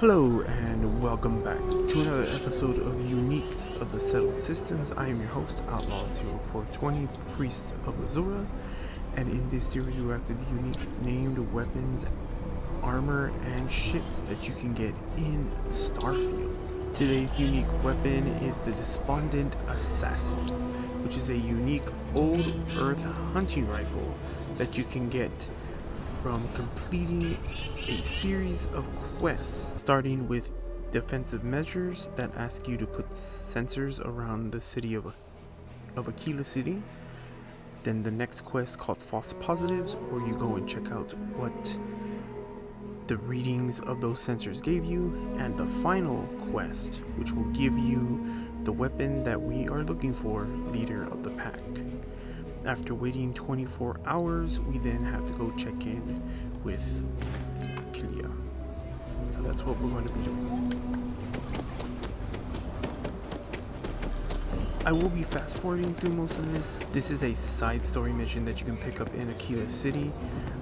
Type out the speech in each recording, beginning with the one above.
Hello and welcome back to another episode of Uniques of the Settled Systems. I am your host, Outlaw 0420, Priest of Azura, and in this series we're after the unique named weapons, armor, and ships that you can get in Starfield. Today's unique weapon is the Despondent Assassin, which is a unique old Earth hunting rifle that you can get from completing a series of quests, starting with defensive measures that ask you to put sensors around the city of Akila City. Then the next quest called False Positives, where you go and check out what the readings of those sensors gave you, and the final quest, which will give you the weapon that we are looking for, Leader of the Pack. After waiting 24 hours, we then have to go check in with Akila. So that's what we're going to be doing. I will be fast forwarding through most of this. This is a side story mission that you can pick up in Akila City.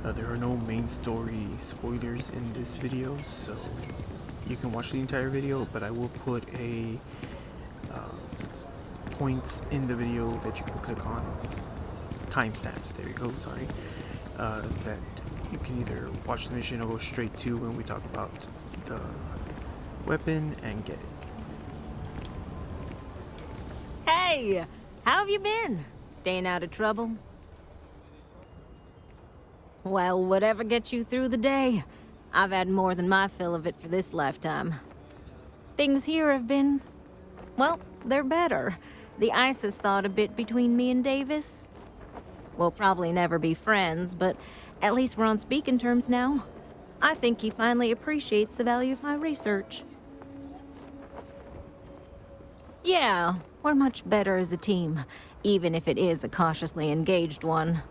There are no main story spoilers in this video, so you can watch the entire video, but I will put a points in the video that you can click on. Timestamps, there you go, sorry, that you can either watch the mission or go straight to when we talk about the weapon and get it. Hey, how have you been? Staying out of trouble? Well, whatever gets you through the day. I've had more than my fill of it for this lifetime. Things here have been, well, they're better. The ice has thawed a bit between me and Davis. We'll probably never be friends, but at least we're on speaking terms now. I think he finally appreciates the value of my research. Yeah, we're much better as a team, even if it is a cautiously engaged one.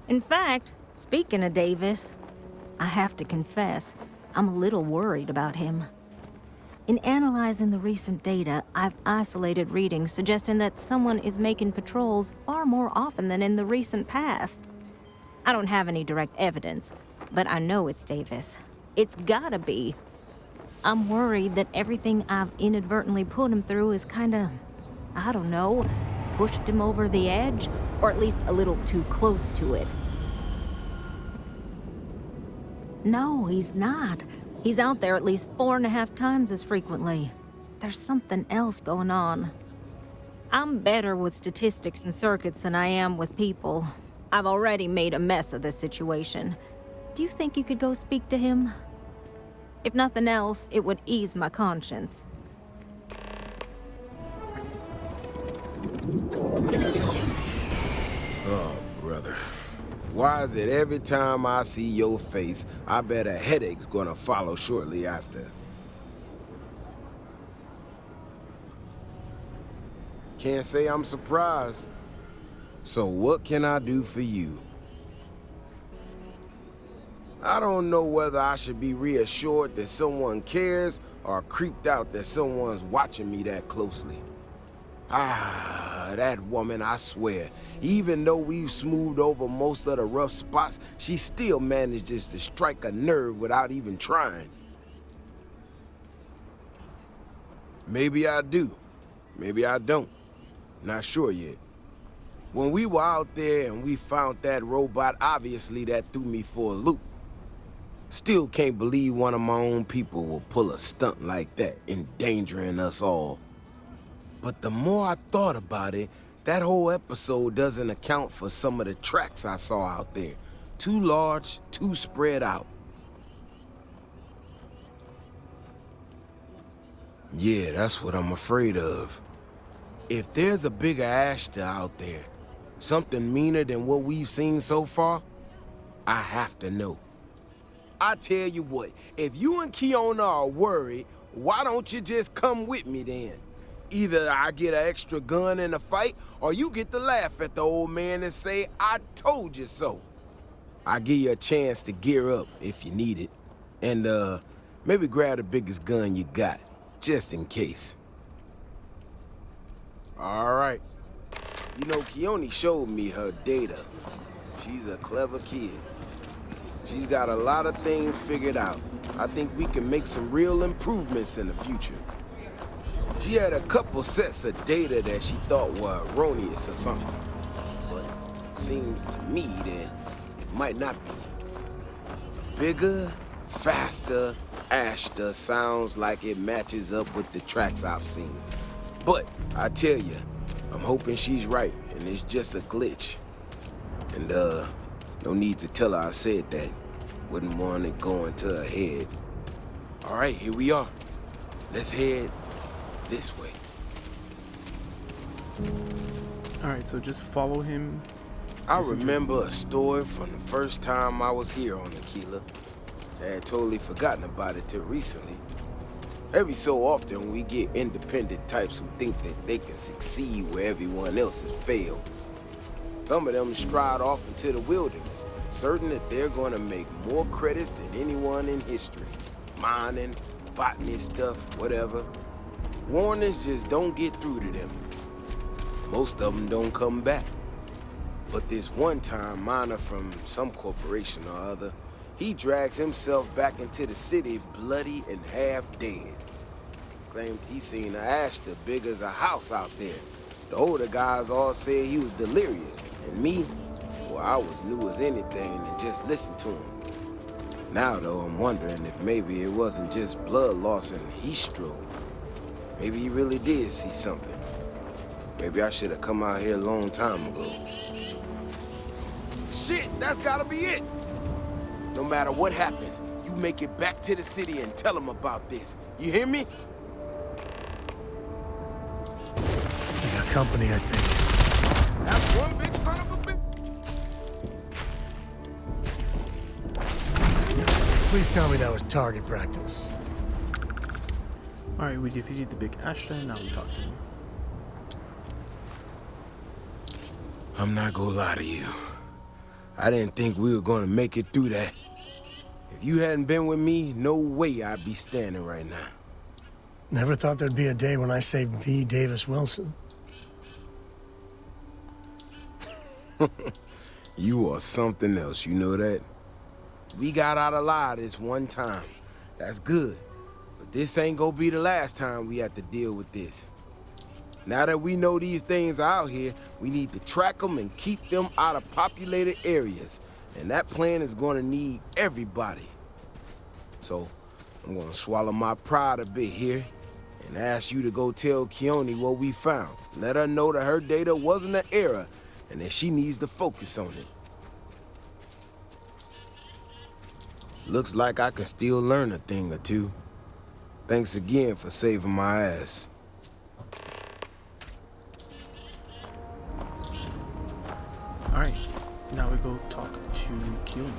In fact, speaking of Davis, I have to confess, I'm a little worried about him. In analyzing the recent data, I've isolated readings suggesting that someone is making patrols far more often than in the recent past. I don't have any direct evidence, but I know it's Davis. It's gotta be. I'm worried that everything I've inadvertently put him through is kinda, I don't know, pushed him over the edge, or at least a little too close to it. No, he's not. He's out there at least 4.5 times as frequently. There's something else going on. I'm better with statistics and circuits than I am with people. I've already made a mess of this situation. Do you think you could go speak to him? If nothing else, it would ease my conscience. Oh, brother. Why is it every time I see your face, I bet a headache's gonna follow shortly after? Can't say I'm surprised. So what can I do for you? I don't know whether I should be reassured that someone cares or creeped out that someone's watching me that closely. That woman, I swear, even though we've smoothed over most of the rough spots, she still manages to strike a nerve without even trying. Maybe I do. Maybe I don't. Not sure yet. When we were out there and we found that robot, obviously that threw me for a loop. Still can't believe one of my own people will pull a stunt like that, endangering us all. But the more I thought about it, that whole episode doesn't account for some of the tracks I saw out there. Too large, too spread out. Yeah, that's what I'm afraid of. If there's a bigger Ashta out there, something meaner than what we've seen so far, I have to know. I tell you what, if you and Kiona are worried, why don't you just come with me then? Either I get an extra gun in the fight, or you get to laugh at the old man and say, I told you so. I'll give you a chance to gear up if you need it. And, maybe grab the biggest gun you got, just in case. All right. You know, Keone showed me her data. She's a clever kid. She's got a lot of things figured out, I think we can make some real improvements in the future. She had a couple sets of data that she thought were erroneous or something. But seems to me that it might not be. Bigger, faster, Ashta sounds like it matches up with the tracks I've seen. But I tell you, I'm hoping she's right and it's just a glitch. And no need to tell her I said that. Wouldn't want it going to her head. All right, here we are. Let's head this way. Alright, so just follow him. I remember a story from the first time I was here on Akila. I had totally forgotten about it till recently. Every so often we get independent types who think that they can succeed where everyone else has failed. Some of them stride off into the wilderness, certain that they're gonna make more credits than anyone in history. Mining, botany stuff, whatever. Warnings just don't get through to them. Most of them don't come back. But this one-time miner from some corporation or other, he drags himself back into the city bloody and half dead. Claimed he seen a Ashta big as a house out there. The older guys all said he was delirious, and me, well, I was new as anything and just listened to him. Now, though, I'm wondering if maybe it wasn't just blood loss and heat stroke. Maybe he really did see something. Maybe I should have come out here a long time ago. Shit, that's gotta be it! No matter what happens, you make it back to the city and tell them about this. You hear me? We got company, I think. That's one big son of a bitch. Please tell me that was target practice. Alright, we defeated the big Ashta, now we talk to him. I'm not gonna lie to you. I didn't think we were gonna make it through that. If you hadn't been with me, no way I'd be standing right now. Never thought there'd be a day when I saved V. Davis Wilson. You are something else, you know that? We got out alive this one time. That's good. But this ain't gonna be the last time we have to deal with this. Now that we know these things are out here, we need to track them and keep them out of populated areas. And that plan is gonna need everybody. So, I'm gonna swallow my pride a bit here and ask you to go tell Keone what we found. Let her know that her data wasn't an error and that she needs to focus on it. Looks like I can still learn a thing or two. Thanks again for saving my ass. Alright, now we go talk to Keone.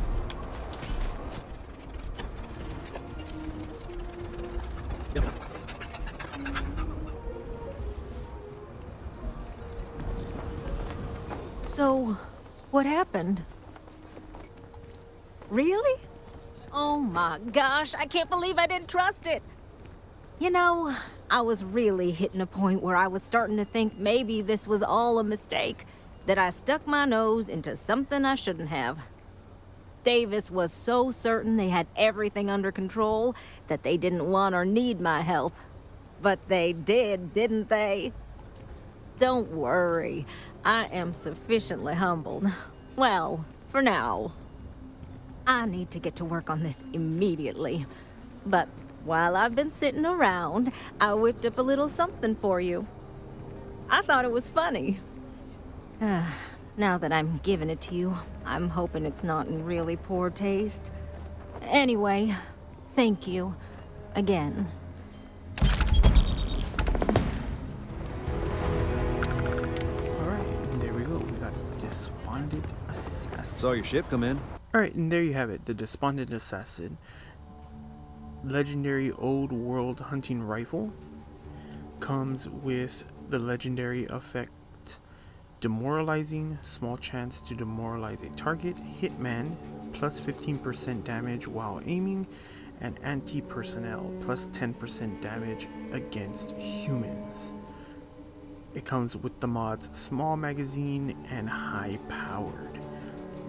So, what happened? Really? Oh my gosh, I can't believe I didn't trust it. You know, I was really hitting a point where I was starting to think maybe this was all a mistake, that I stuck my nose into something I shouldn't have. Davis was so certain they had everything under control that they didn't want or need my help. But they did, didn't they? Don't worry, I am sufficiently humbled. Well, for now. I need to get to work on this immediately. But while I've been sitting around, I whipped up a little something for you. I thought it was funny. Now that I'm giving it to you, I'm hoping it's not in really poor taste. Anyway, thank you. Again. Alright, and there we go. We got Despondent Assassin. Saw your ship come in. Alright, and there you have it. The Despondent Assassin. Legendary old world hunting rifle. Comes with the legendary effect Demoralizing, small chance to demoralize a target, hitman, plus 15% damage while aiming, and anti-personnel, plus 10% damage against humans. It comes with the mods small magazine and high powered.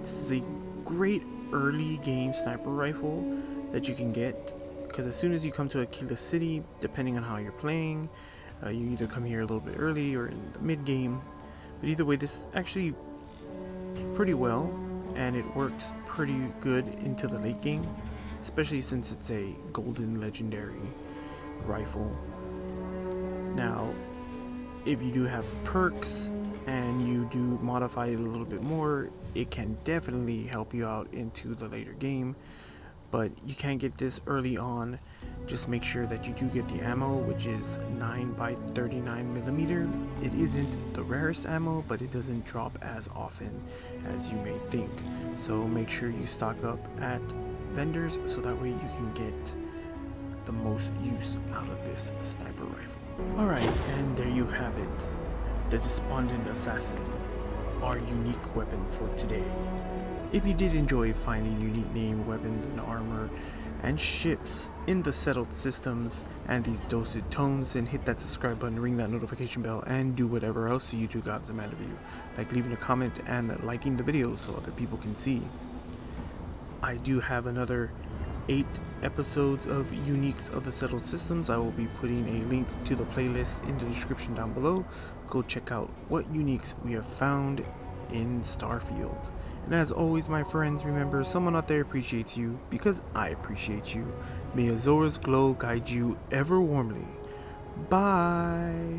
This is a great early game sniper rifle that you can get, because as soon as you come to Akila City, depending on how you're playing, you either come here a little bit early or in the mid game, but either way, this actually pretty well, and it works pretty good into the late game, especially since it's a golden legendary rifle. Now, if you do have perks and you do modify it a little bit more, it can definitely help you out into the later game, but you can't get this early on. Just make sure that you do get the ammo, which is 9x39mm. It isn't the rarest ammo, but it doesn't drop as often as you may think, so make sure you stock up at vendors so that way you can get the most use out of this sniper rifle. Alright, and there you have it, the Despondent Assassin, our unique weapon for today. If you did enjoy finding unique name weapons and armor and ships in the settled systems and these dosed tones, then hit that subscribe button, ring that notification bell, and do whatever else the YouTube gods demand of you, like leaving a comment and liking the video so other people can see. I do have another 8 episodes of Uniques of the Settled Systems. I will be putting a link to the playlist in the description down below. Go check out what uniques we have found in Starfield. And as always, my friends, remember, someone out there appreciates you because I appreciate you. May Azora's glow guide you ever warmly. Bye!